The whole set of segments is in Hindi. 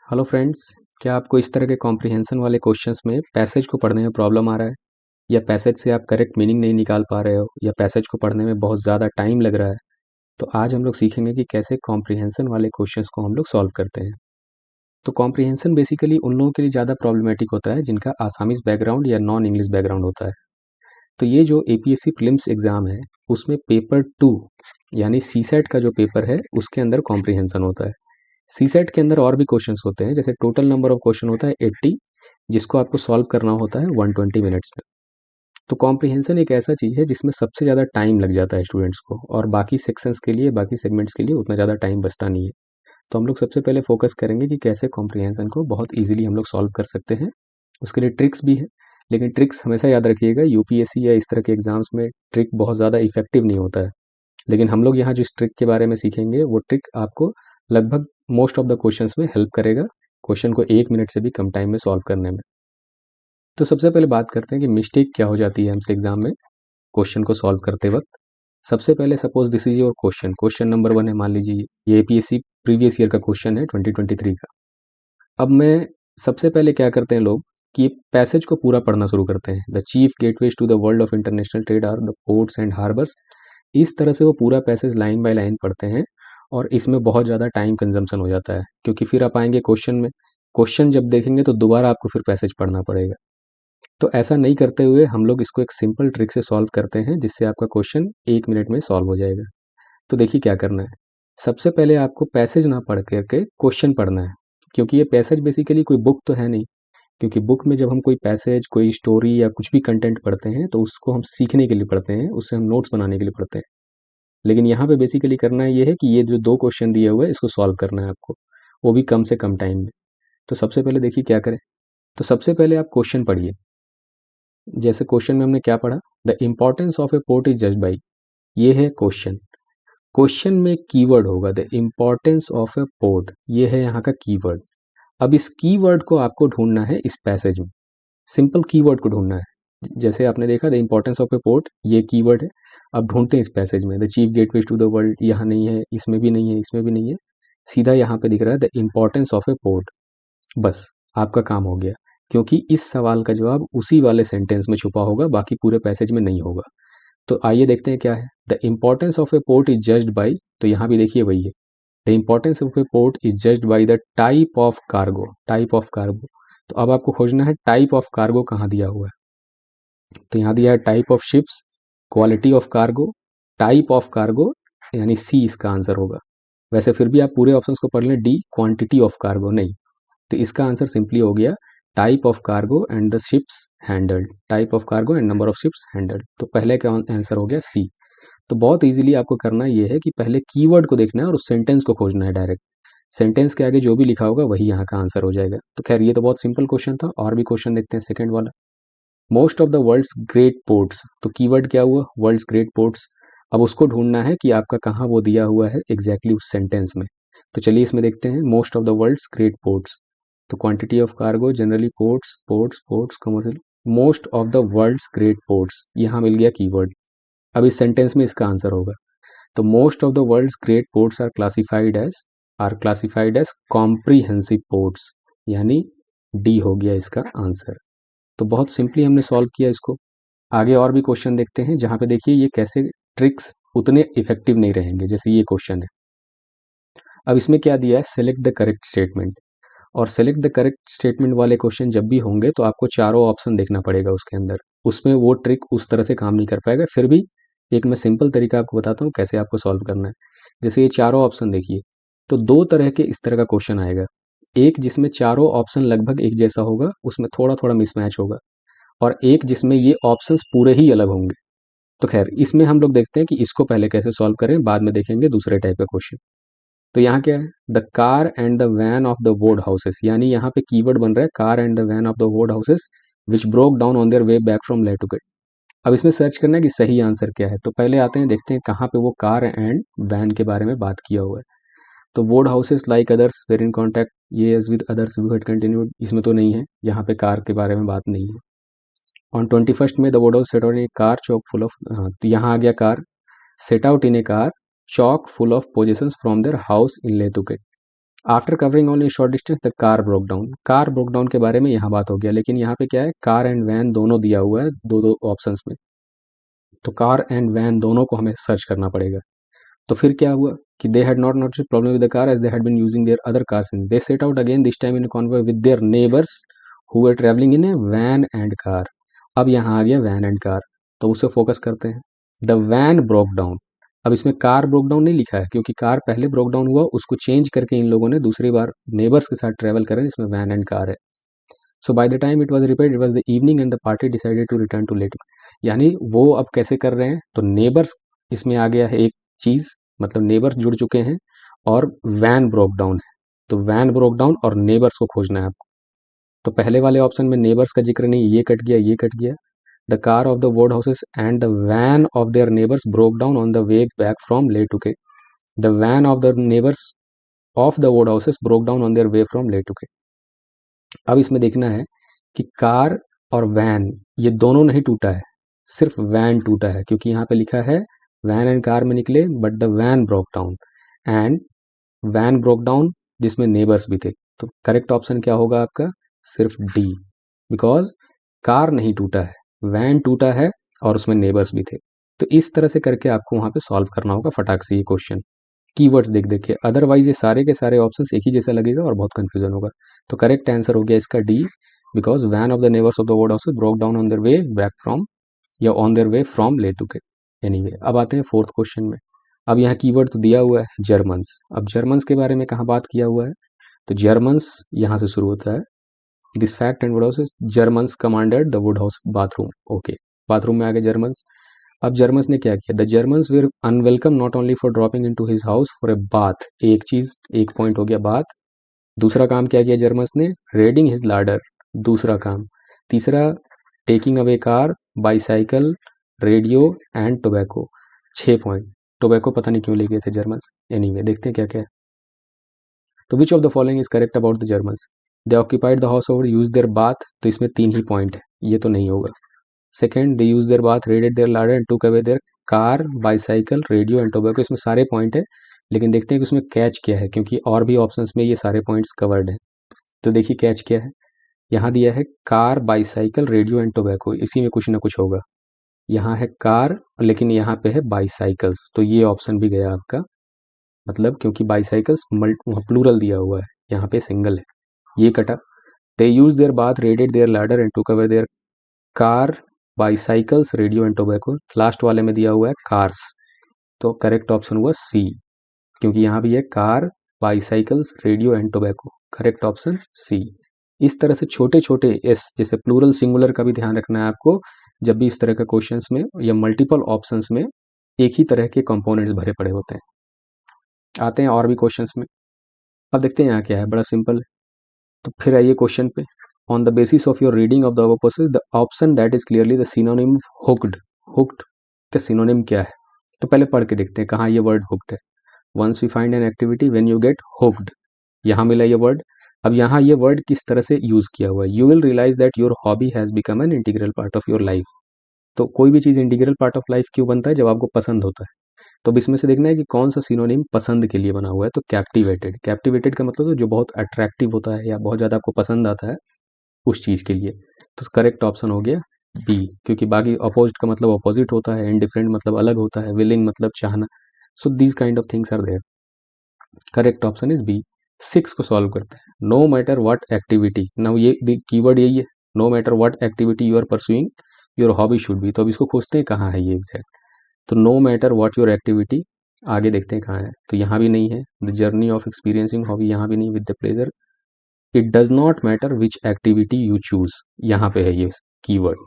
Hello friends. क्या आपको इस तरह के कॉम्प्रिहेंशन वाले क्वेश्चंस में पैसेज को पढ़ने में प्रॉब्लम आ रहा है, या पैसेज से आप करेक्ट मीनिंग नहीं निकाल पा रहे हो, या पैसेज को पढ़ने में बहुत ज़्यादा टाइम लग रहा है? तो आज हम लोग सीखेंगे कि कैसे कॉम्प्रिहेंशन वाले क्वेश्चंस को हम लोग सॉल्व करते हैं। तो कॉम्प्रिहेंशन बेसिकली उन लोगों के लिए ज़्यादा प्रॉब्लमेटिक होता है जिनका आसामीज बैकग्राउंड या नॉन इंग्लिश बैकग्राउंड होता है। तो ये जो एपीएससी प्रीलिम्स एग्ज़ाम है, उसमें पेपर 2 यानी सीसेट का जो पेपर है उसके अंदर कॉम्प्रिहेंशन होता है। सीसेट के अंदर और भी क्वेश्चंस होते हैं, जैसे टोटल नंबर ऑफ क्वेश्चन होता है 80, जिसको आपको सॉल्व करना होता है 120 मिनट्स में। तो कॉम्प्रिहेंशन एक ऐसा चीज़ है जिसमें सबसे ज़्यादा टाइम लग जाता है स्टूडेंट्स को, और बाकी सेक्शंस के लिए, बाकी सेगमेंट्स के लिए उतना ज़्यादा टाइम बचता नहीं है। तो हम लोग सबसे पहले फोकस करेंगे कि कैसे कॉम्प्रिहेंशन को बहुत ईजिली हम लोग सॉल्व कर सकते हैं। उसके लिए ट्रिक्स भी है, लेकिन ट्रिक्स हमेशा याद रखिएगा, यूपीएससी या इस तरह के एग्जाम्स में ट्रिक बहुत ज़्यादा इफेक्टिव नहीं होता है। लेकिन हम लोग यहाँ जिस ट्रिक के बारे में सीखेंगे वो ट्रिक आपको लगभग मोस्ट ऑफ द क्वेश्चंस में हेल्प करेगा, क्वेश्चन को 1 मिनट से भी कम टाइम में सॉल्व करने में। तो सबसे पहले बात करते हैं कि मिस्टेक क्या हो जाती है हमसे एग्जाम में क्वेश्चन को सॉल्व करते वक्त। सबसे पहले suppose this is your question, question number 1 है, मान लीजिए ये एपीएससी प्रीवियस ईयर का क्वेश्चन है 2023 का। अब मैं सबसे पहले क्या करते हैं लोग कि पैसेज को पूरा पढ़ना शुरू करते हैं। The chief gateways to the world of international trade are the ports and harbours. इस तरह से वो पूरा पैसेज लाइन बाय लाइन पढ़ते हैं, और इसमें बहुत ज़्यादा टाइम कंजम्पशन हो जाता है, क्योंकि फिर आप आएंगे क्वेश्चन में, क्वेश्चन जब देखेंगे तो दोबारा आपको फिर पैसेज पढ़ना पड़ेगा। तो ऐसा नहीं करते हुए हम लोग इसको एक सिंपल ट्रिक से सॉल्व करते हैं, जिससे आपका क्वेश्चन 1 मिनट में सॉल्व हो जाएगा। तो देखिए क्या करना है। सबसे पहले आपको पैसेज ना पढ़ करके क्वेश्चन पढ़ना है, क्योंकि ये पैसेज बेसिकली कोई बुक तो है नहीं। क्योंकि बुक में जब हम कोई पैसेज, कोई स्टोरी या कुछ भी कंटेंट पढ़ते हैं तो उसको हम सीखने के लिए पढ़ते हैं, उससे हम नोट्स बनाने के लिए पढ़ते हैं। लेकिन यहाँ पे बेसिकली करना ये है कि ये जो 2 क्वेश्चन दिए हुए हैं इसको सॉल्व करना है आपको, वो भी कम से कम टाइम में। तो सबसे पहले देखिए क्या करें। तो सबसे पहले आप क्वेश्चन पढ़िए। जैसे क्वेश्चन में हमने क्या पढ़ा, the importance of a port is judged by, ये है क्वेश्चन। क्वेश्चन में कीवर्ड होगा the importance of a port, ये है यहाँ का कीवर्ड। अब इस कीवर्ड को आपको ढूंढना है इस पैसेज में, सिंपल कीवर्ड को ढूंढना है। जैसे आपने देखा the importance of a port, ये कीवर्ड है। अब ढूंढते हैं इस पैसेज में, the chief gateways to the world, यहाँ नहीं है, इसमें भी नहीं है, इसमें भी नहीं है, सीधा यहाँ पे दिख रहा है the importance of a port. बस आपका काम हो गया, क्योंकि इस सवाल का जवाब उसी वाले सेंटेंस में छुपा होगा, बाकी पूरे पैसेज में नहीं होगा। तो आइए देखते हैं क्या है। The importance of a port is judged by, तो यहाँ भी देखिए वही है, the importance of a port is judged by the type of cargo, type of cargo. तो अब आपको खोजना है टाइप ऑफ कार्गो कहाँ दिया हुआ है। तो यहाँ दिया है type of ships, quality of cargo, type of cargo, यानी सी इसका आंसर होगा। वैसे फिर भी आप पूरे ऑप्शंस को पढ़ लें, डी क्वांटिटी ऑफ कार्गो नहीं। तो इसका आंसर सिंपली हो गया type of cargo and the ships handled, type of cargo and number of ships handled. तो पहले का आंसर हो गया सी। तो बहुत इजीली आपको करना ये है कि पहले कीवर्ड को देखना है और उस सेंटेंस को खोजना है डायरेक्ट। सेंटेंस के आगे जो भी लिखा होगा वही यहाँ का आंसर हो जाएगा। तो खैर ये तो बहुत सिंपल क्वेश्चन था, और भी क्वेश्चन देखते हैं। सेकंड वाला, most of the world's great ports, तो कीवर्ड क्या हुआ, वर्ल्ड्स ग्रेट पोर्ट्स। अब उसको ढूंढना है कि आपका कहाँ वो दिया हुआ है एग्जैक्टली उस सेंटेंस में। तो चलिए इसमें देखते हैं, most of the world's great ports, तो quantity of cargo, generally ports, ports, ports, commercial, most of the world's great ports, यहाँ मिल गया कीवर्ड। अब इस सेंटेंस में इसका आंसर होगा। तो most of the world's great ports are classified as comprehensive ports, यानी डी हो गया इसका आंसर। तो बहुत सिंपली हमने सॉल्व किया इसको। आगे और भी क्वेश्चन देखते हैं, जहाँ पे देखिए ये कैसे ट्रिक्स उतने इफेक्टिव नहीं रहेंगे, जैसे ये क्वेश्चन है। अब इसमें क्या दिया है, सेलेक्ट द करेक्ट स्टेटमेंट। और सेलेक्ट द करेक्ट स्टेटमेंट वाले क्वेश्चन जब भी होंगे तो आपको चारों ऑप्शन देखना पड़ेगा उसके अंदर। उसमें वो ट्रिक उस तरह से काम नहीं कर पाएगा। फिर भी एक मैं सिंपल तरीका आपको बताता हूँ कैसे आपको सॉल्व करना है। जैसे ये चारों ऑप्शन देखिए, तो दो तरह के इस तरह का क्वेश्चन आएगा। एक जिसमें चारों ऑप्शन लगभग एक जैसा होगा, उसमें थोड़ा थोड़ा मिसमैच होगा, और एक जिसमें ये ऑप्शंस पूरे ही अलग होंगे। तो खैर इसमें हम लोग देखते हैं कि इसको पहले कैसे सॉल्व करें, बाद में देखेंगे दूसरे टाइप का क्वेश्चन। तो यहाँ क्या है, the car and the van of the Woodhouses, यानी यहाँ पे कीवर्ड बन रहा है car and the van of the Woodhouses which broke down on their way back from Letugate. अब इसमें सर्च करना है कि सही आंसर क्या है। तो पहले आते हैं, देखते हैं कहाँ पे वो कार एंड वैन के बारे में बात किया हुआ है। तो Woodhouses like others were in contact, ये as with others we had continued, इसमें तो नहीं है, यहाँ पे कार के बारे में बात नहीं है। ऑन 21st में the Woodhouse set out in a car chock full of, तो यहाँ आ गया car, set out in a car chock full of possessions from their house in Letugate. After covering only short distance the car broke down, car broke down के बारे में यहाँ बात हो गया, लेकिन यहाँ पे क्या है, कार एंड वैन दोनों दिया हुआ है, दो दो ऑप्शंस में, तो कार एंड वैन दोनों को हमें सर्च करना पड़ेगा। तो फिर क्या हुआ कि they had not notice problem with the car as they had been using their other cars in, they set out again this time in convoy with their neighbours who were travelling in a van and car. अब यहाँ आ गया वैन एंड कार, तो उसे फोकस करते हैं। द वैन ब्रोक डाउन, अब इसमें कार ब्रोक डाउन नहीं लिखा है क्योंकि कार पहले ब्रोक डाउन हुआ, उसको चेंज करके इन लोगों ने दूसरी बार नेबर्स के साथ ट्रेवल करें, इसमें वैन एंड कार है। So by the time it was repaired it was the evening and the party decided to return to Let, यानी वो अब कैसे कर रहे हैं, तो नेबर्स इसमें आ गया है एक चीज, मतलब नेबर्स जुड़ चुके हैं और वैन ब्रोक डाउन है, तो वैन ब्रोक डाउन और नेबर्स को खोजना है आपको। तो पहले वाले ऑप्शन में नेबर्स का जिक्र नहीं, ये कट गया, ये कट गया। The car of the Woodhouses and the van of their neighbours broke down on the way back from Letuke, the van of the neighbours of the Woodhouses broke down on their way from Letuke. अब इसमें देखना है कि कार और वैन ये दोनों नहीं टूटा है, सिर्फ वैन टूटा है, क्योंकि यहाँ पे लिखा है वैन एंड कार में निकले but the van broke down, and van broke down जिसमें नेबर्स भी थे। तो करेक्ट ऑप्शन क्या होगा आपका, सिर्फ डी, बिकॉज कार नहीं टूटा है, वैन टूटा है और उसमें नेबर्स भी थे। तो इस तरह से करके आपको वहां पे सॉल्व करना होगा फटाक से ये क्वेश्चन, कीवर्ड्स देख देख के, अदरवाइज ये सारे के सारे ऑप्शंस एक ही जैसा लगेगा और बहुत कंफ्यूजन होगा। तो करेक्ट आंसर हो गया इसका D, because van of the neighbours of the word house broke down on their way back from, या ऑन देयर वे फ्रॉम लेटुके। एनीवे, अब आते हैं फोर्थ क्वेश्चन में। अब यहाँ कीवर्ड तो दिया हुआ है जर्मन्स, अब जर्मन्स के बारे में कहाँ बात किया हुआ है, तो जर्मन्स यहाँ से शुरू होता है। This fact and wood house Germans commanded the wood house bathroom, okay, bathroom में आ गए जर्मन्स। अब जर्मन्स ने क्या किया, the Germans were unwelcome not only for dropping into his house for a bath, एक चीज, एक पॉइंट हो गया बाथ। दूसरा काम क्या किया जर्मन्स ने, रेडिंग हिज लाडर, दूसरा काम। तीसरा, taking away car, bicycle, radio and tobacco, 6 point. Tobacco पता नहीं क्यों ले गए थे जर्मन्स। एनीवे, देखते हैं क्या क्या है। तो which of the following is correct about the Germans, they occupied the house over use their bath, तो इसमें 3 ही पॉइंट है, ये तो नहीं होगा। Second, they use their bath, raided their larder and took away their car, bicycle, radio and tobacco, इसमें सारे पॉइंट है, लेकिन देखते हैं कि उसमें कैच क्या है, क्योंकि और भी ऑप्शंस में ये सारे पॉइंट्स कवर्ड हैं। तो देखिए कैच क्या है, यहाँ दिया है car, bicycle, radio and tobacco, इसी में कुछ ना कुछ होगा। यहाँ है कार, लेकिन यहाँ पे है बाईसाइकिल्स, तो ये ऑप्शन भी गया आपका, मतलब क्योंकि बाईसाइकिल्स प्लूरल दिया हुआ है, यहाँ पे सिंगल है, ये कटा। They use their bath, raided their larder and took away their car, bicycles, radio and tobacco, last वाले में दिया हुआ है कार्स, तो करेक्ट ऑप्शन हुआ सी, क्योंकि यहाँ भी है car, bicycles, radio and tobacco, correct option C. इस तरह से छोटे छोटे एस, जैसे प्लूरल सिंगुलर का भी ध्यान रखना है आपको, जब भी इस तरह के क्वेश्चंस में या मल्टीपल ऑप्शंस में एक ही तरह के कंपोनेंट्स भरे पड़े होते हैं। आते हैं और भी क्वेश्चंस में, अब देखते हैं यहाँ क्या है, बड़ा सिंपल है। तो फिर आइए क्वेश्चन पे, on the basis of your reading of the above passage the option that is clearly the synonym hooked, hooked का सिनोनिम क्या है, तो पहले पढ़ के देखते हैं कहाँ ये वर्ड हुक्ड है। Once we find an activity when you get hooked, यहाँ मिला ये वर्ड। अब यहाँ ये वर्ड किस तरह से यूज किया हुआ है, you will realize that your hobby has become an integral part of your life. तो कोई भी चीज इंटीग्रल पार्ट ऑफ लाइफ क्यों बनता है, जब आपको पसंद होता है। तो अब इसमें से देखना है कि कौन सा सिनोनिम पसंद के लिए बना हुआ है, तो कैप्टिवेटेड, कैप्टिवेटेड का मतलब तो जो बहुत अट्रैक्टिव होता है या बहुत ज्यादा आपको पसंद आता है उस चीज के लिए। तो करेक्ट ऑप्शन हो गया बी, क्योंकि बाकी अपोजिट का मतलब अपोजिट होता है, इनडिफरेंट मतलब अलग होता है, विलिंग मतलब चाहना, so these kind of things are there. Correct option is B. 6 को सॉल्व करते हैं, नो मैटर व्हाट एक्टिविटी, ना ये कीवर्ड यही है, no matter what activity you are pursuing your hobby should be, तो अब इसको खोजते हैं कहाँ है ये एग्जैक्ट। तो no matter what your activity, आगे देखते हैं कहाँ है, तो यहाँ भी नहीं है। The journey of experiencing hobby, यहाँ भी नहीं। With the pleasure, it does not matter which activity you choose, यहाँ पे है ये कीवर्ड।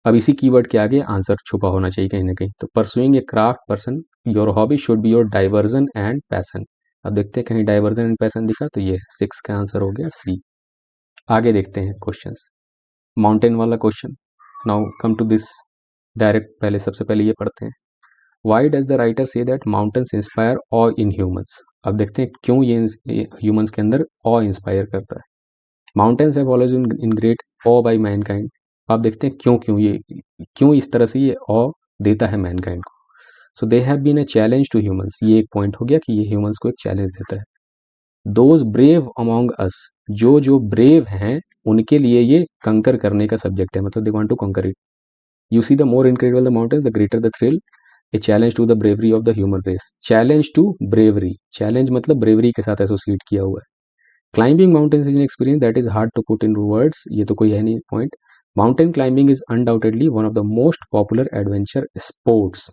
अब इसी कीवर्ड के आगे आंसर छुपा होना चाहिए कहीं ना कहीं, तो pursuing A craft person your hobby should be your diversion and passion. अब देखते हैं कहीं डाइवर्जन एंड पैसन दिखा, तो ये 6 का आंसर हो गया सी। आगे देखते हैं क्वेश्चंस, माउंटेन वाला question. Now come to this, direct पहले सबसे पहले ये पढ़ते हैं। Why does the writer say that mountains inspire awe in humans, अब देखते हैं क्यों ये ह्यूमंस के अंदर ऑ इंस्पायर करता है। Mountains have always in great awe by mankind, आप देखते हैं क्यों क्यों ये, क्यों इस तरह से ये ऑ देता है मैनकाइंड को। So they have been a challenge to humans, ये एक पॉइंट हो गया कि ये ह्यूमंस को एक चैलेंज देता है। दोज ब्रेव अमॉन्ग अस, जो जो ब्रेव हैं उनके लिए ये कंकर करने का सब्जेक्ट है, मतलब they want to conquer it. You see the more incredible the mountain the greater the thrill, a challenge to the bravery of the human race. Challenge to bravery, challenge मतलब ब्रेवरी के साथ एसोसिएट किया हुआ है। Climbing mountains is an experience that is hard to put in words, ये तो कोई है नहीं point. Mountain climbing is undoubtedly one of the most popular adventure sports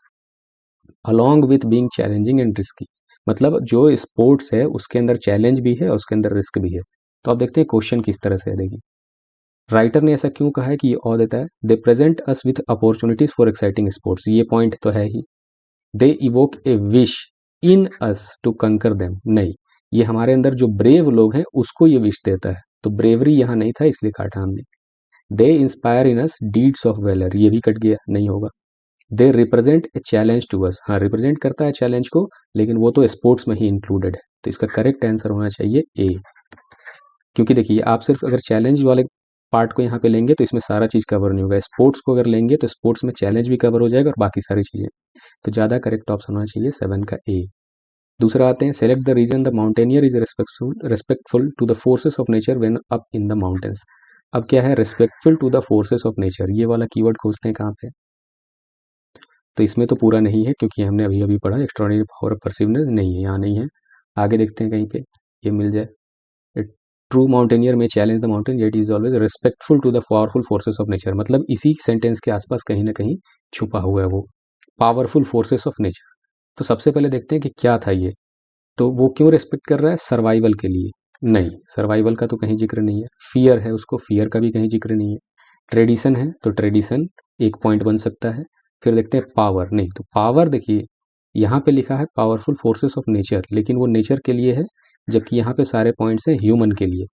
along with being challenging and risky, मतलब जो स्पोर्ट्स है उसके अंदर चैलेंज भी है, उसके अंदर रिस्क भी है। तो आप देखते हैं क्वेश्चन किस तरह से है, देखिए राइटर ने ऐसा क्यों कहा है कि ये और देता है, they present us with opportunities for exciting sports, ये पॉइंट तो है ही। They evoke a wish in us to conquer them, नहीं, ये हमारे अंदर जो ब्रेव लोग हैं उसको ये विश देता है, तो ब्रेवरी यहाँ नहीं था इसलिए काटा हमने। They inspire in us deeds of valour, ये भी कट गया, नहीं होगा। They represent a challenge to us, हाँ रिप्रेजेंट करता है चैलेंज को, लेकिन वो तो स्पोर्ट्स में ही इंक्लूडेड है, तो इसका करेक्ट आंसर होना चाहिए ए। क्योंकि देखिए आप सिर्फ अगर चैलेंज वाले पार्ट को यहाँ पे लेंगे तो इसमें सारा चीज कवर नहीं होगा, स्पोर्ट्स को अगर लेंगे तो स्पोर्ट्स में चैलेंज भी कवर हो जाएगा और बाकी सारी चीजें, तो ज्यादा करेक्ट ऑप्शन होना चाहिए 7 का ए। दूसरा आते हैं, select the reason the mountaineer is respectful to the forces of nature when up in the mountains. अब क्या है, respectful to the forces of nature, ये वाला कीवर्ड खोजते हैं कहाँ पे, तो इसमें तो पूरा नहीं है क्योंकि हमने अभी अभी पढ़ा एक्स्ट्राऑर्डिनरी पावर ऑफ परसिवनेस, नहीं है, यहाँ नहीं है। आगे देखते हैं कहीं पे ये मिल जाए, true mountaineer may challenge the mountain yet is always respectful to the powerful forces of nature, मतलब इसी सेंटेंस के आसपास कहीं ना कहीं छुपा हुआ है वो पावरफुल फोर्सेस ऑफ नेचर। तो सबसे पहले देखते हैं कि क्या था ये, तो वो क्यों रिस्पेक्ट कर रहा है, सर्वाइवल के लिए, नहीं सर्वाइवल का तो कहीं जिक्र नहीं है। फियर है उसको, फियर का भी कहीं जिक्र नहीं है। ट्रेडिशन है तो ट्रेडिशन एक पॉइंट बन सकता है। फिर देखते हैं पावर, नहीं तो पावर देखिए यहाँ पे लिखा है पावरफुल फोर्सेस ऑफ नेचर, लेकिन वो नेचर के लिए है, जबकि यहाँ पे सारे पॉइंट्स हैं ह्यूमन के लिए,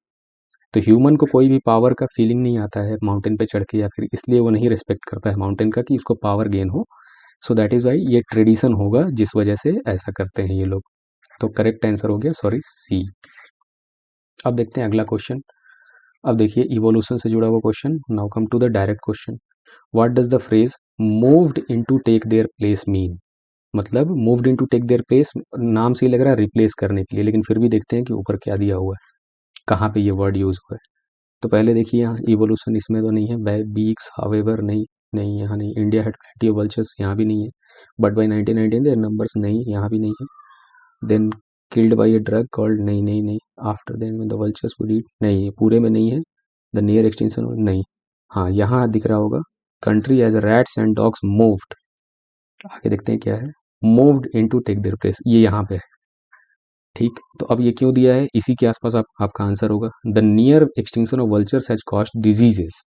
तो ह्यूमन को कोई भी पावर का फीलिंग नहीं आता है माउंटेन पे चढ़ के, या फिर इसलिए वो नहीं रिस्पेक्ट करता है माउंटेन का कि उसको पावर गेन हो। सो दैट इज वाई ये ट्रेडिशन होगा जिस वजह से ऐसा करते हैं ये लोग। तो करेक्ट आंसर हो गया सॉरी सी। अब देखते हैं अगला क्वेश्चन। अब देखिए इवोल्यूशन से जुड़ा हुआ question, now come to the direct question. What does the phrase moved into take their place mean, मतलब moved into take their place नाम से ही लग रहा है रिप्लेस करने के लिए, लेकिन फिर भी देखते हैं कि ऊपर क्या दिया हुआ है, कहाँ पे ये वर्ड यूज हुआ है। तो पहले देखिए यहाँ इवोल्यूशन इसमें तो नहीं है, बीक्स हावेवर नहीं, नहीं यहाँ नहीं, India had plenty of vultures यहाँ भी नहीं है, बट बाई 1919 देयर नंबर्स नहीं, यहाँ भी नहीं है। Then killed by a drug called, नहीं नहीं नहीं। After then the vultures would eat, नहीं पूरे में नहीं है। द नियर एक्सटेंशन, नहीं। हाँ यहाँ दिख रहा होगा, country as rats and dogs moved, आगे देखते हैं क्या है, moved into take their place, ये यहाँ पे है। ठीक, तो अब ये क्यों दिया है, इसी के आसपास आपका आंसर होगा। The near extinction of vultures has caused diseases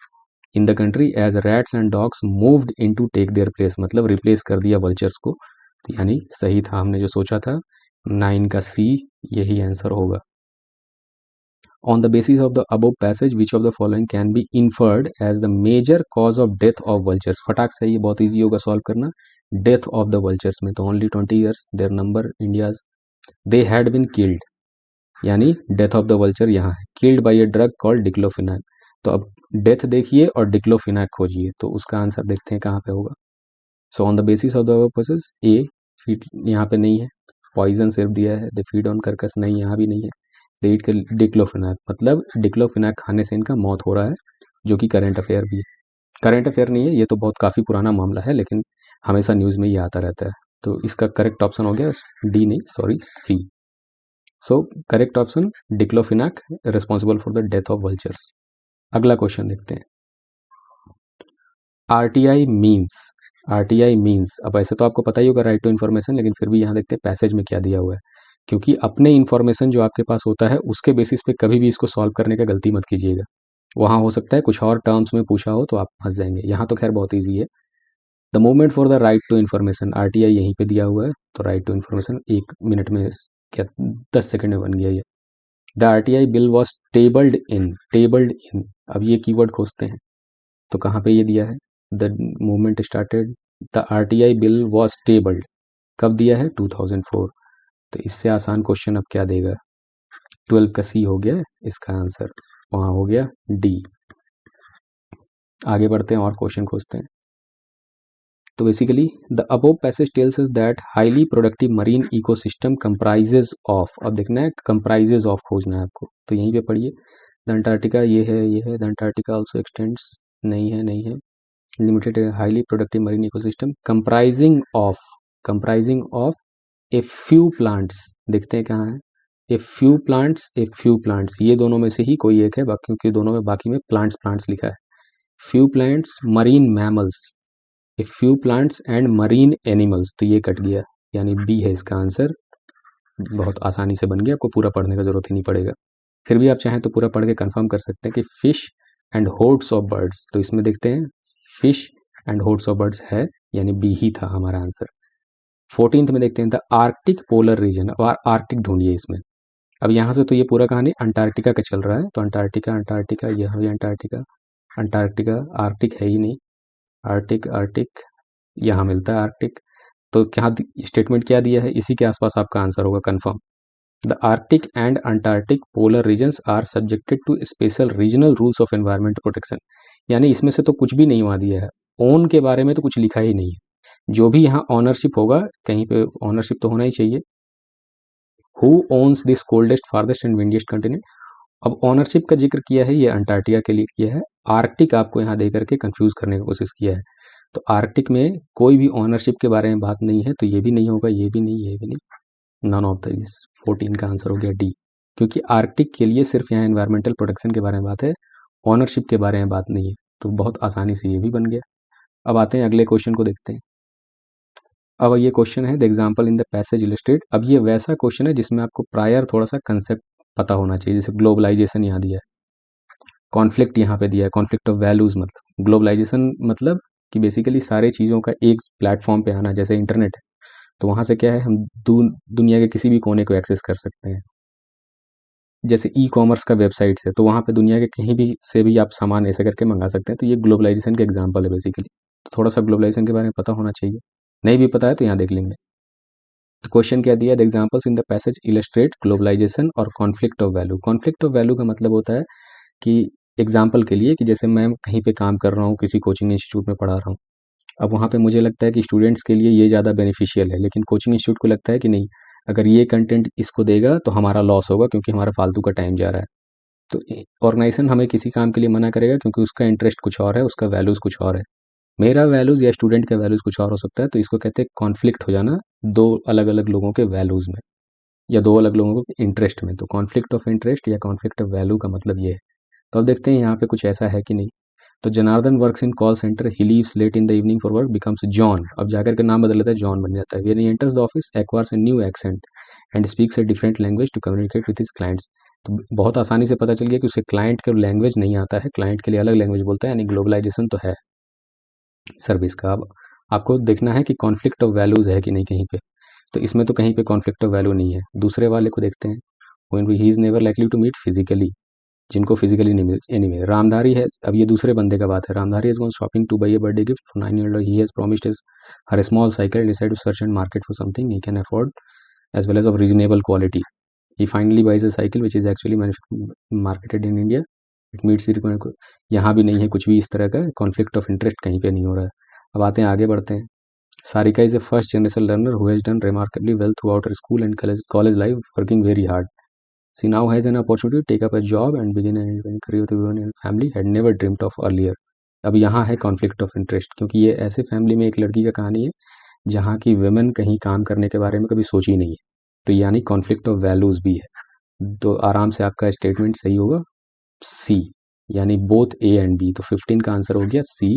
in the country as rats and dogs moved into take their place, मतलब रिप्लेस कर दिया वल्चर्स को, तो यानी सही था हमने जो सोचा था, 9 का सी यही आंसर होगा। On the basis of the above passage, which of the following can be inferred as the major cause of death of vultures? फटाक से ये बहुत इजी होगा सॉल्व करना। डेथ ऑफ द vultures में तो only 20 years their number India's, they had been killed, यानी डेथ ऑफ द वल्चर यहाँ है, killed by a drug called diclofenac. तो अब डेथ देखिए और डिक्लोफिनाक खोजिए, तो उसका आंसर देखते हैं कहाँ पे होगा। So on the basis of the purposes A, feed यहाँ पे नहीं है, पॉइजन सिर्फ दिया है, दे फीड ऑन कर्कस नहीं, यहाँ भी नहीं है। दे ईट डिक्लोफिनाक, मतलब डिक्लोफिनाक खाने से इनका मौत हो रहा है, जो कि करंट अफेयर भी है। करंट अफेयर नहीं है ये, तो बहुत काफ़ी पुराना मामला है, लेकिन हमेशा न्यूज़ में ये आता रहता है। तो इसका करेक्ट ऑप्शन हो गया डी, नहीं sorry C. So correct option diclofenac responsible for the death of vultures. अगला क्वेश्चन देखते हैं, आरटीआई मीन्स, आरटीआई मीन्स, अब ऐसे तो आपको पता ही होगा राइट टू इन्फॉर्मेशन, लेकिन फिर भी यहाँ देखते हैं पैसेज में क्या दिया हुआ है, क्योंकि अपने इन्फॉर्मेशन जो आपके पास होता है उसके बेसिस पे कभी भी इसको सॉल्व करने का गलती मत कीजिएगा। वहाँ हो सकता है कुछ और टर्म्स में पूछा हो तो आप फंस जाएंगे, यहाँ तो खैर बहुत ईजी है। The movement for the right to information, RTI यहीं पे दिया हुआ है, तो राइट टू इन्फॉर्मेशन 1 मिनट में क्या 10 सेकंड में बन गया ये। The RTI bill was tabled in, tabled in, अब ये कीवर्ड खोजते हैं, तो कहाँ पे ये दिया है, the movement started, the RTI bill was tabled, कब दिया है 2004। तो इससे आसान क्वेश्चन अब क्या देगा, 12 का सी हो गया इसका आंसर, वहाँ हो गया डी। आगे बढ़ते हैं और क्वेश्चन खोजते हैं। तो basically the above passage tells us that highly productive marine ecosystem comprises of, अब देखना है कंप्राइजेज ऑफ खोजना है आपको, तो यहीं पे पढ़िए। द अंटार्कटिका ये है द अंटार्कटिका ऑल्सो एक्सटेंड्स, नहीं है limited highly productive marine ecosystem comprising of a few plants, देखते हैं कहाँ है, ए फ्यू प्लांट्स, ये दोनों में से ही कोई एक है, बाकी के दोनों में, बाकी में प्लांट्स लिखा है। Few plants marine mammals, a few plants and marine animals, तो ये कट गया, यानी बी है इसका आंसर। बहुत आसानी से बन गया, आपको पूरा पढ़ने का जरूरत ही नहीं पड़ेगा। फिर भी आप चाहें तो पूरा पढ़ के कंफर्म कर सकते हैं कि fish and hoards of birds, तो इसमें देखते हैं fish and hoards of birds है, यानी बी ही था हमारा आंसर। 14th में देखते हैं द आर्कटिक पोलर रीजन, अब आर्कटिक ढूंढिए इसमें। अब यहाँ से तो ये पूरा कहानी अंटार्कटिका का चल रहा है, तो अंटार्कटिका यह भी अंटार्कटिका आर्कटिक है ही नहीं, आर्कटिक यहाँ मिलता है आर्कटिक, तो क्या स्टेटमेंट क्या दिया है, इसी के आसपास आपका आंसर होगा confirm. The Arctic and Antarctic polar regions are subjected to special regional rules of environment protection, यानी इसमें से तो कुछ भी नहीं वहाँ दिया है, ओन के बारे में तो कुछ लिखा ही नहीं है। जो भी यहाँ ऑनरशिप होगा, कहीं पे ऑनरशिप तो होना ही चाहिए। Who owns this coldest farthest and windiest continent, अब ऑनरशिप का जिक्र किया है, ये अंटार्कटिका के लिए किया है, आर्कटिक आपको यहाँ दे करके कंफ्यूज करने की कोशिश किया है, तो आर्कटिक में कोई भी ऑनरशिप के बारे में बात नहीं है, तो ये भी नहीं होगा, ये भी नहीं, नन ऑफ द दिस। 14 का आंसर हो गया डी, क्योंकि आर्कटिक के लिए सिर्फ यहाँ एनवायरमेंटल प्रोटेक्शन के बारे में बात है, ऑनरशिप के बारे में बात नहीं है, तो बहुत आसानी से ये भी बन गया। अब आते हैं अगले क्वेश्चन को देखते हैं। अब ये क्वेश्चन है the example in the passage illustrate, अब ये वैसा क्वेश्चन है जिसमें आपको प्रायर थोड़ा सा कंसेप्ट पता होना चाहिए, जैसे ग्लोबलाइजेशन यहाँ दिया है, कॉन्फ्लिक्ट यहाँ पे दिया है, कॉन्फ्लिक्ट ऑफ वैल्यूज, मतलब ग्लोबलाइजेशन मतलब कि बेसिकली सारे चीज़ों का एक प्लेटफॉर्म पे आना, जैसे इंटरनेट है, तो वहाँ से क्या है, हम दुनिया के किसी भी कोने को एक्सेस कर सकते हैं। जैसे ई कॉमर्स का वेबसाइट है, तो वहाँ पे दुनिया के कहीं भी से भी आप सामान ऐसे करके मंगा सकते हैं, तो ये ग्लोबलाइजेशन का एग्जाम्पल है बेसिकली। तो थोड़ा सा ग्लोबलाइजेशन के बारे में पता होना चाहिए, नहीं भी पता है तो यहाँ देख लेंगे। क्वेश्चन क्या दिया, the examples in the passage illustrate globalisation और conflict of value. Conflict of value का मतलब होता है कि एग्जाम्पल के लिए, कि जैसे मैं कहीं पे काम कर रहा हूँ, किसी कोचिंग इंस्टीट्यूट में पढ़ा रहा हूँ, अब वहाँ पे मुझे लगता है कि स्टूडेंट्स के लिए ये ज़्यादा बेनिफिशियल है, लेकिन कोचिंग इंस्टीट्यूट को लगता है कि नहीं, अगर ये कंटेंट इसको देगा तो हमारा लॉस होगा, क्योंकि हमारा फालतू का टाइम जा रहा है। तो ऑर्गेनाइजेशन हमें किसी काम के लिए मना करेगा क्योंकि उसका इंटरेस्ट कुछ और है, उसका वैल्यूज़ कुछ और है, मेरा वैल्यूज़ या स्टूडेंट का वैल्यूज़ कुछ और हो सकता है, तो इसको कहते हैं कॉन्फ्लिक्ट हो जाना दो अलग अलग लोगों के वैल्यूज़ में, या दो अलग लोगों के इंटरेस्ट में। तो कॉन्फ्लिक्ट ऑफ इंटरेस्ट या कॉन्फ्लिक्ट ऑफ वैल्यू का मतलब ये है। तो अब देखते हैं यहाँ पे कुछ ऐसा है कि नहीं। तो Janardan works in call centre, he leaves late in the evening for work, becomes John, अब जाकर के नाम बदल लेता है, जॉन बन जाता है। When he enters the office acquires a new accent and speaks a different language to communicate with his clients, तो बहुत आसानी से पता चल गया कि उसे क्लाइंट का लैंग्वेज नहीं आता है, क्लाइंट के लिए अलग लैंग्वेज बोलता है, यानी ग्लोबलाइजेशन तो है सर्विस का। अब आपको देखना है कि कॉन्फ्लिक्ट ऑफ वैल्यूज है कि नहीं कहीं पे, तो इसमें तो कहीं पे कॉन्फ्लिक्ट ऑफ वैल्यू नहीं है। दूसरे वाले को देखते हैं, when he is never likely to meet physically, जिनको फिजिकली नहीं मिले। एनीवे रामधारी है, अब ये दूसरे बंदे का बात है, Ramdhari has gone shopping to buy a birthday gift for 9 year old, he has promised his her small cycle and decide to search and market for something he can afford as well as of reasonable quality, he finally buys a cycle which is actually marketed in India, it meets the requirement. यहाँ भी नहीं है कुछ भी इस तरह का, कॉन्फ्लिक्ट ऑफ इंटरेस्ट कहीं पे नहीं हो रहा है। अब आते हैं, आगे बढ़ते हैं। Sarika is a first generation learner who has done remarkably well throughout her school and college life, working very hard. She now has an opportunity to take up a job and begin a career with everyone in her family had never dreamt of earlier. अब यहाँ है कॉन्फ्लिक्ट ऑफ इंटरेस्ट, क्योंकि ये ऐसे फैमिली में एक लड़की का कहानी है जहाँ की वुमेन कहीं काम करने के बारे में कभी सोची नहीं है, तो यानी कॉन्फ्लिक्ट ऑफ वैल्यूज भी है। तो आराम से आपका स्टेटमेंट सही होगा सी, यानी बोथ ए एंड बी। तो 15 का आंसर हो गया सी,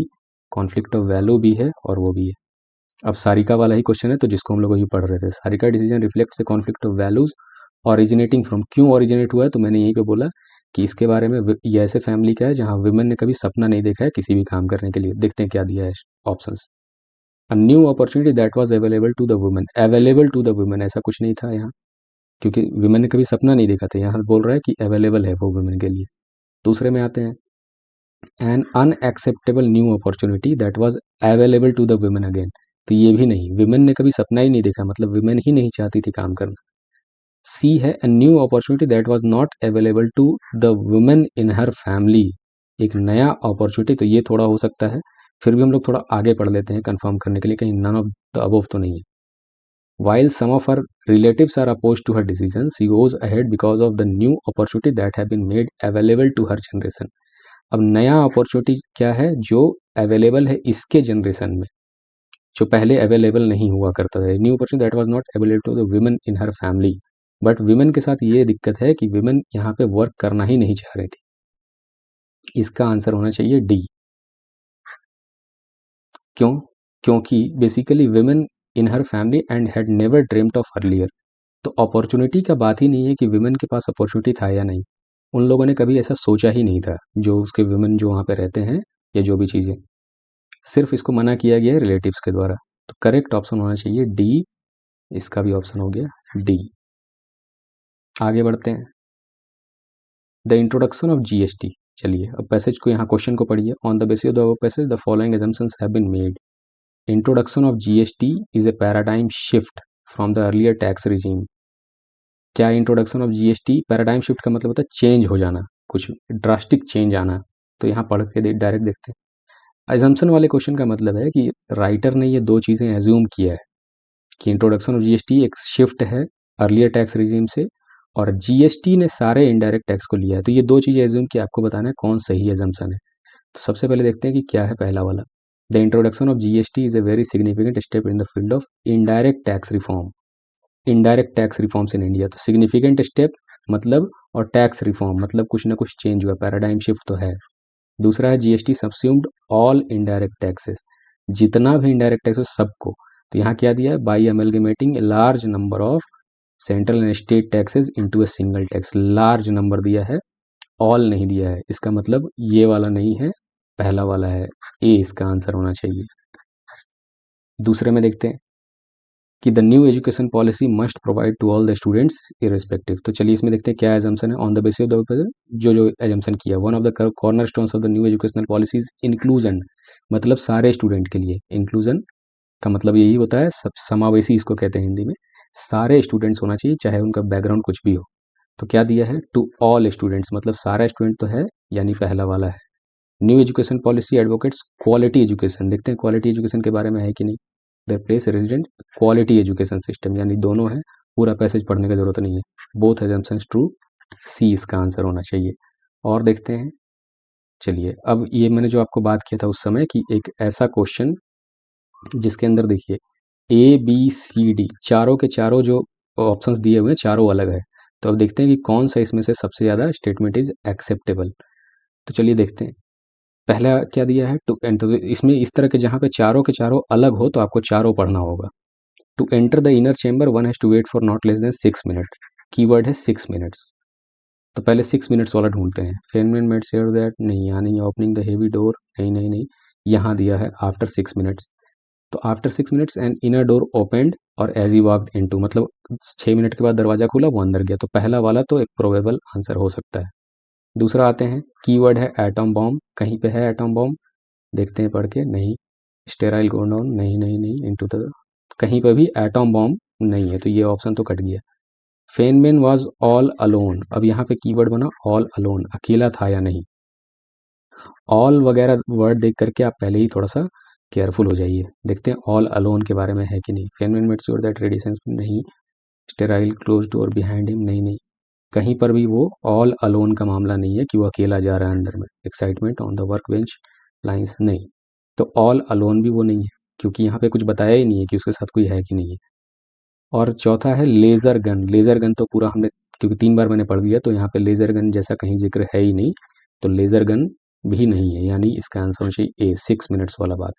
कॉन्फ्लिक्ट ऑफ वैल्यू भी है और वो भी है। अब सारिका वाला ही क्वेश्चन है, तो जिसको हम लोग अभी पढ़ रहे थे, Sarika decision reflects the conflict of values originating from, क्यों ओरिजिनेट हुआ है, तो मैंने यहीं पे बोला कि इसके बारे में, ये ऐसे फैमिली का है जहाँ वुमेन ने कभी सपना नहीं देखा है किसी भी काम करने के लिए। देखते हैं क्या दिया है options. A new opportunity that was available to the women, available to the women ऐसा कुछ नहीं था यहाँ, क्योंकि वुमेन ने कभी सपना नहीं देखा था, यहाँ बोल रहा है कि अवेलेबल है वो वुमेन के लिए। दूसरे में आते हैं, an unacceptable new opportunity that was available to the women again, तो ये भी नहीं, वुमेन ने कभी सपना ही नहीं देखा, मतलब वुमेन ही नहीं चाहती थी काम करना। सी है, a new opportunity that was not available to the women in her family, एक नया अपॉर्चुनिटी, तो ये थोड़ा हो सकता है फिर भी हम लोग थोड़ा आगे पढ़ लेते हैं कंफर्म करने के लिए कहीं नन ऑफ द अबव तो नहीं है। While some of her relatives are opposed to her decision, she goes ahead because of the new opportunity that have been made available to her generation. अब नया अपॉर्चुनिटी क्या है जो अवेलेबल है इसके जनरेशन में, जो पहले अवेलेबल नहीं हुआ करता था। New opportunity that was not available to the women in her family. But women के साथ ये दिक्कत है कि वुमेन यहाँ पे वर्क करना ही नहीं चाह रही थी। इसका आंसर होना चाहिए डी। क्यों? क्योंकि basically women in her family and had never dreamed of earlier. तो अपॉर्चुनिटी का बात ही नहीं है कि वुमेन के पास अपॉर्चुनिटी था या नहीं, उन लोगों ने कभी ऐसा सोचा ही नहीं था, जो उसके वुमेन जो वहाँ पे रहते हैं या जो भी चीज़ें, सिर्फ इसको मना किया गया है रिलेटिव्स के द्वारा। तो करेक्ट ऑप्शन होना चाहिए डी। इसका भी ऑप्शन हो गया डी। आगे बढ़ते हैं। The introduction of GST. चलिए अब पैसेज को, यहाँ क्वेश्चन को पढ़िए। On the basis of the passage the following assumptions have been made. Introduction of GST is a paradigm shift from the earlier tax regime. क्या introduction of GST? Paradigm shift का मतलब होता है चेंज हो जाना, कुछ ड्रास्टिक चेंज आना। तो यहाँ पढ़ के डायरेक्ट देखते हैं। एजम्पशन वाले क्वेश्चन का मतलब है कि राइटर ने ये दो चीज़ें एज्यूम किया है कि इंट्रोडक्शन ऑफ जीएसटी एक शिफ्ट है अर्लियर टैक्स रिजीम से, और जीएसटी ने सारे इनडायरेक्ट टैक्स को लिया है। तो ये दो चीज़ें एज्यूम कि आपको बताना है कौन सही एजम्पशन है। तो सबसे पहले देखते हैं कि क्या है पहला वाला। The introduction of GST is a very significant step in the field of indirect tax reform. Indirect tax reforms in India. तो सिग्निफिकेंट स्टेप मतलब, और टैक्स रिफॉर्म मतलब कुछ ना कुछ चेंज हुआ, पैराडाइम शिफ्ट तो है। दूसरा है जीएसटी सबस्यूम्ड ऑल इनडायरेक्ट टैक्सेस, जितना भी इनडायरेक्ट टैक्स सबको। तो यहाँ क्या दिया है? By amalgamating a large number of central and state taxes into a single tax. Large number दिया है, ऑल नहीं दिया है। इसका मतलब ये वाला नहीं है, पहला वाला है। ए इसका आंसर होना चाहिए। दूसरे में देखते हैं कि the new education policy must provide to all the students irrespective. तो चलिए इसमें देखते हैं क्या एजम्पशन है। On the basis of the जो एजम्पशन किया, one of the corner stones of the new educational policies inclusion, मतलब सारे स्टूडेंट के लिए। इंक्लूजन का मतलब यही होता है, सब समावेशी इसको कहते हैं हिंदी में। सारे स्टूडेंट्स होना चाहिए, चाहे उनका बैकग्राउंड कुछ भी हो। तो क्या दिया है? टू ऑल स्टूडेंट्स, मतलब सारा स्टूडेंट तो है, यानी पहला वाला है। New education policy advocates quality education. देखते हैं क्वालिटी एजुकेशन के बारे में है कि नहीं। The place resident quality education system, यानी दोनों है, पूरा पैसेज पढ़ने की जरूरत नहीं है। Both assumptions true. सी इसका आंसर होना चाहिए। और देखते हैं। चलिए अब ये मैंने जो आपको बात किया था उस समय कि एक ऐसा क्वेश्चन जिसके अंदर देखिए ए बी सी डी चारों के चारों जो ऑप्शंस दिए हुए हैं चारों अलग है। तो अब देखते हैं कि कौन सा इसमें से सबसे ज़्यादा स्टेटमेंट इज एक्सेप्टेबल। तो चलिए देखते हैं। पहला क्या दिया है? To enter. इसमें इस तरह के जहाँ पे चारों के चारों अलग हो तो आपको चारों पढ़ना होगा। To enter the inner chamber one has to wait for not less than 6 minute. Keyword है 6 मिनट्स। तो पहले 6 मिनट्स वाला ढूंढते हैं। फेनमैन मेड श्योर दैट, नहीं यहाँ नहीं। ओपनिंग द हेवी डोर, नहीं नहीं नहीं। यहाँ दिया है आफ्टर 6 मिनट्स। तो after 6 minutes and inner door opened और एज ही वॉक्ड इनटू, मतलब 6 मिनट के बाद दरवाजा खुला, वो अंदर गया। तो पहला वाला तो एक प्रोबेबल आंसर हो सकता है। दूसरा आते हैं। कीवर्ड है एटम बॉम्ब, कहीं पे है एटम बॉम्ब? देखते हैं पढ़ के, नहीं। स्टेराइल गोडाउन, नहीं नहीं नहीं। इनटू द, कहीं पर भी एटम बॉम्ब नहीं है, तो ये ऑप्शन तो कट गया। फेनमैन वाज ऑल अलोन, अब यहाँ पे कीवर्ड बना ऑल अलोन, अकेला था या नहीं। ऑल वगैरह वर्ड देख करके आप पहले ही थोड़ा सा केयरफुल हो जाइए। देखते हैं ऑल अलोन के बारे में है कि नहीं। Feynman made sure that radiation, नहीं। Sterile close door behind him, नहीं नहीं। कहीं पर भी वो ऑल अलोन का मामला नहीं है कि वो अकेला जा रहा है अंदर में। Excitement on the work bench lines, नहीं। तो ऑल अलोन भी वो नहीं है, क्योंकि यहाँ पे कुछ बताया ही नहीं है कि उसके साथ कोई है कि नहीं है। और चौथा है लेज़र गन। लेज़र गन तो पूरा हमने, क्योंकि 3 बार मैंने पढ़ दिया, तो यहाँ पे लेज़र गन जैसा कहीं जिक्र है ही नहीं, तो लेज़र गन भी नहीं है, यानी इसका आंसर होना चाहिए ए, 6 मिनट्स वाला बात।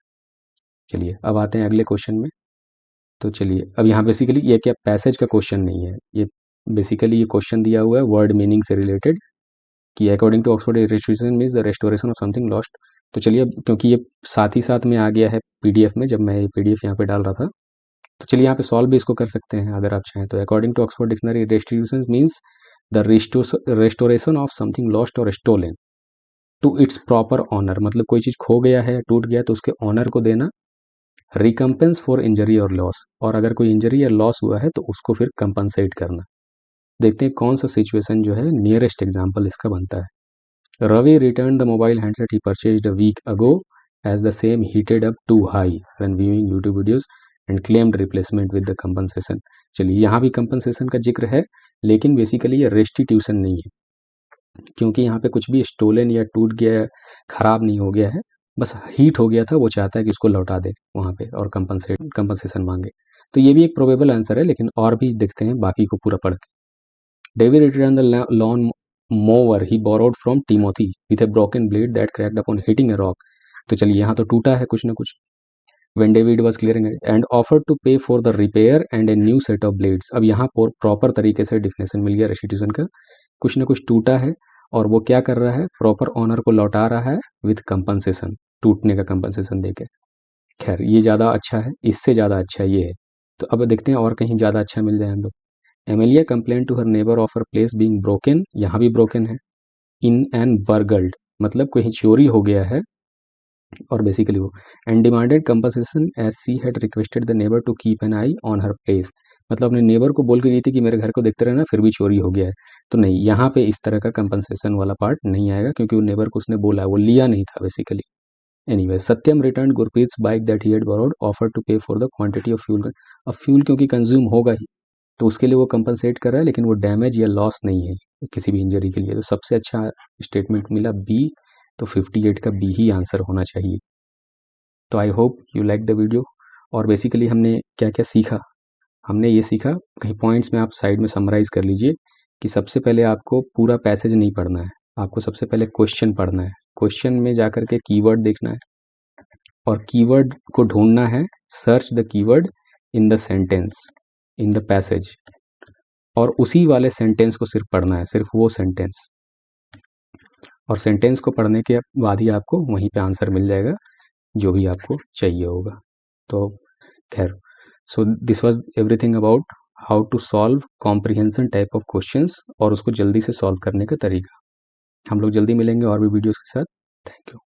चलिए अब आते हैं अगले क्वेश्चन में। तो चलिए अब यहाँ बेसिकली ये क्या पैसेज का क्वेश्चन नहीं है, ये बेसिकली ये क्वेश्चन दिया हुआ है वर्ड मीनिंग से रिलेटेड कि according to Oxford restoration means the restoration of something lost. तो चलिए अब क्योंकि ये साथ ही साथ में आ गया है पीडीएफ में, जब मैं ये पीडीएफ यहाँ पे डाल रहा था, तो चलिए यहाँ पे सॉल्व भी इसको कर सकते हैं अगर आप चाहें तो। According to Oxford dictionary restitution means the restoration of something lost और stolen to its proper owner, मतलब कोई चीज़ खो गया है, टूट गया, तो उसके ऑनर को देना। रिकम्पेंस फॉर इंजरी और लॉस, और अगर कोई इंजरी या लॉस हुआ है तो उसको फिर कंपनसेट करना। देखते हैं कौन सा सिचुएशन जो है नियरेस्ट एग्जाम्पल इसका बनता है। Ravi return the mobile handset he purchased a week ago as the same heated up too high when viewing YouTube videos and claimed replacement with the compensation। चलिए यहाँ भी compensation का जिक्र है, लेकिन बेसिकली ये रेस्टिट्यूशन नहीं है, क्योंकि यहाँ पे कुछ भी स्टोलन या टूट गया, खराब नहीं हो गया है, बस हीट हो गया था, वो चाहता है कि उसको लौटा दे वहाँ पे और कंपनसेशन मांगे। तो ये भी एक प्रोबेबल आंसर है, लेकिन और भी देखते हैं बाकी को पूरा पढ़ के। David return the lawn mower he borrowed from Timothy with a broken blade that cracked upon hitting a rock. तो चलिए यहाँ तो टूटा है कुछ ना कुछ। When David was clearing it and offered to pay for the repair and a new set of blades। अब यहाँ प्रॉपर तरीके से डिफिनेशन मिल गया रेस्टिट्यूशन का। कुछ ना कुछ टूटा है और वो क्या कर रहा है, प्रॉपर ऑनर को लौटा रहा है विथ कंपनसेशन, टूटने का कंपनसेशन देके। खैर ये ज़्यादा अच्छा है, इससे ज़्यादा अच्छा ये है। तो अब देखते हैं और कहीं ज़्यादा अच्छा मिल जाए हम लोग। Amelia complain to her neighbour of her place being broken, यहाँ भी ब्रोकन है। इन एन बर्गल्ड, मतलब कहीं चोरी हो गया है, और बेसिकली वो and demanded compensation as she had requested the neighbour to keep an eye on her place. मतलब अपने नेबर को बोल के गई थी कि मेरे घर को देखते रहना, फिर भी चोरी हो गया है। तो नहीं, यहाँ पे इस तरह का कंपनसेशन वाला पार्ट नहीं आएगा, क्योंकि वो नेबर को उसने बोला, वो लिया नहीं था basically. Anyway, Satyam return Gurpreet's bike that he had borrowed offer to pay for the quantity of fuel. अब फ्यूल क्योंकि कंज्यूम होगा ही, तो उसके लिए वो कंपनसेट कर रहा है, लेकिन वो डैमेज या लॉस नहीं है किसी भी इंजरी के लिए। तो सबसे अच्छा स्टेटमेंट मिला बी, तो 58 का बी ही आंसर होना चाहिए। तो I hope you like the video. और बेसिकली हमने क्या क्या सीखा, हमने ये सीखा, कहीं पॉइंट्स में आप साइड में समराइज़ कर लीजिए कि सबसे पहले आपको पूरा पैसेज नहीं पढ़ना है, आपको सबसे पहले क्वेश्चन पढ़ना है। क्वेश्चन में जाकर के कीवर्ड देखना है और कीवर्ड को ढूंढना है, search the keyword in the sentence, in the passage, और उसी वाले सेंटेंस को सिर्फ पढ़ना है, सिर्फ वो सेंटेंस। और सेंटेंस को पढ़ने के बाद ही आपको वहीं पे आंसर मिल जाएगा जो भी आपको चाहिए होगा। तो खैर, so this was everything about how to solve comprehension type of questions और उसको जल्दी से सॉल्व करने का तरीका। हम लोग जल्दी मिलेंगे और भी वीडियोस के साथ। Thank you.